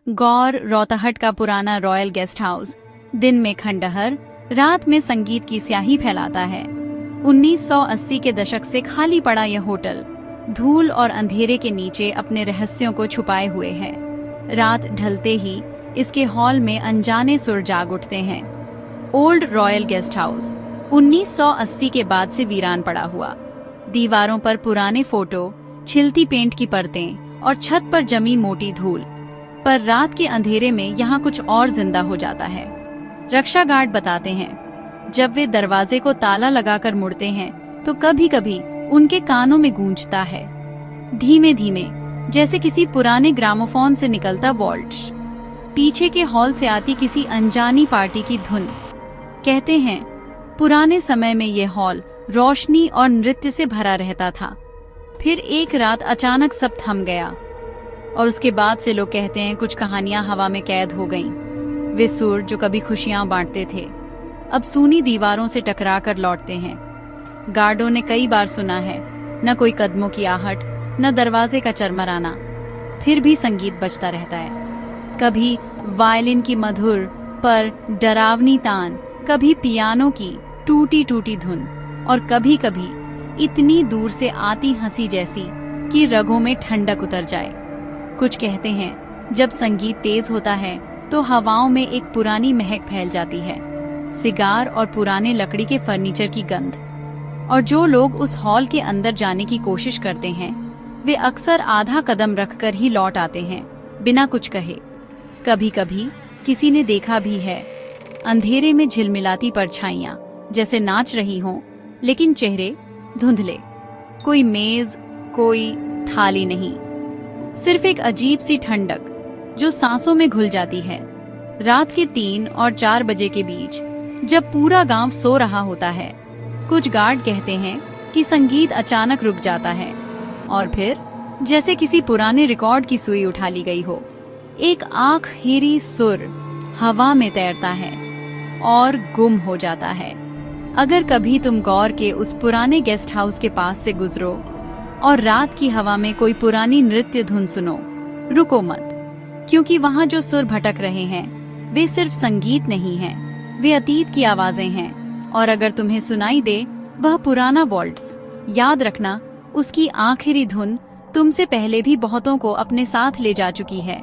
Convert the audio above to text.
गौर रोहताहट का पुराना royal guest house दिन में खंडहर, रात में संगीत की स्याही फैलाता है। 1980 के दशक से खाली पड़ा यह होटल धूल और अंधेरे के नीचे अपने रहस्यों को छुपाए हुए है। रात ढलते ही इसके हॉल में अनजाने सुर जाग उठते हैं। ओल्ड रॉयल गेस्ट हाउस 1980 के बाद से वीरान पड़ा हुआ। दीवारों पर पुराने फोटो, छिलती पेंट की परतें और छत पर जमी मोटी धूल। पर रात के अंधेरे में यहाँ कुछ और जिंदा हो जाता है। रक्षा गार्ड बताते हैं, जब वे दरवाजे को ताला लगाकर मुड़ते हैं तो कभी कभी उनके कानों में गूंजता है, धीमे धीमे, जैसे किसी पुराने ग्रामोफोन से निकलता वॉल्ट्स, पीछे के हॉल से आती किसी अनजानी पार्टी की धुन। कहते हैं पुराने समय में यह हॉल रोशनी और नृत्य से भरा रहता था। फिर एक रात अचानक सब थम गया और उसके बाद से लोग कहते हैं कुछ कहानियां हवा में कैद हो गईं। वे सुर जो कभी खुशियां बांटते थे अब सूनी दीवारों से टकरा कर लौटते हैं। गार्डों ने कई बार सुना है, न कोई कदमों की आहट, न दरवाजे का चरमराना, फिर भी संगीत बजता रहता है। कभी वायलिन की मधुर पर डरावनी तान, कभी पियानो की टूटी टूटी धुन और कभी कभी इतनी दूर से आती हंसी जैसी कि रगों में ठंडक उतर जाए। कुछ कहते हैं जब संगीत तेज होता है तो हवाओं में एक पुरानी महक फैल जाती है, सिगार और पुराने लकड़ी के फर्नीचर की गंध। और जो लोग उस हॉल के अंदर जाने की कोशिश करते हैं वे अक्सर आधा कदम रखकर ही लौट आते हैं, बिना कुछ कहे। कभी कभी किसी ने देखा भी है, अंधेरे में झिलमिलाती परछाइयां जैसे नाच रही हों, लेकिन चेहरे धुंधले। कोई मेज, कोई थाली नहीं, सिर्फ एक अजीब सी ठंडक जो सांसों में घुल जाती है। रात के 3 और 4 बजे के बीच जब पूरा गांव सो रहा होता है, कुछ गार्ड कहते हैं कि संगीत अचानक रुक जाता है और फिर जैसे किसी पुराने रिकॉर्ड की सुई उठा ली गई हो, एक आखिरी सुर हवा में तैरता है और गुम हो जाता है। अगर कभी तुम गौर के उस पुराने गेस्ट हाउस के पास से गुजरो और रात की हवा में कोई पुरानी नृत्य धुन सुनो, रुको मत, क्योंकि वहाँ जो सुर भटक रहे हैं वे सिर्फ संगीत नहीं हैं, वे अतीत की आवाजें हैं। और अगर तुम्हें सुनाई दे वह पुराना वॉल्ट्स, याद रखना उसकी आखिरी धुन तुमसे पहले भी बहुतों को अपने साथ ले जा चुकी है।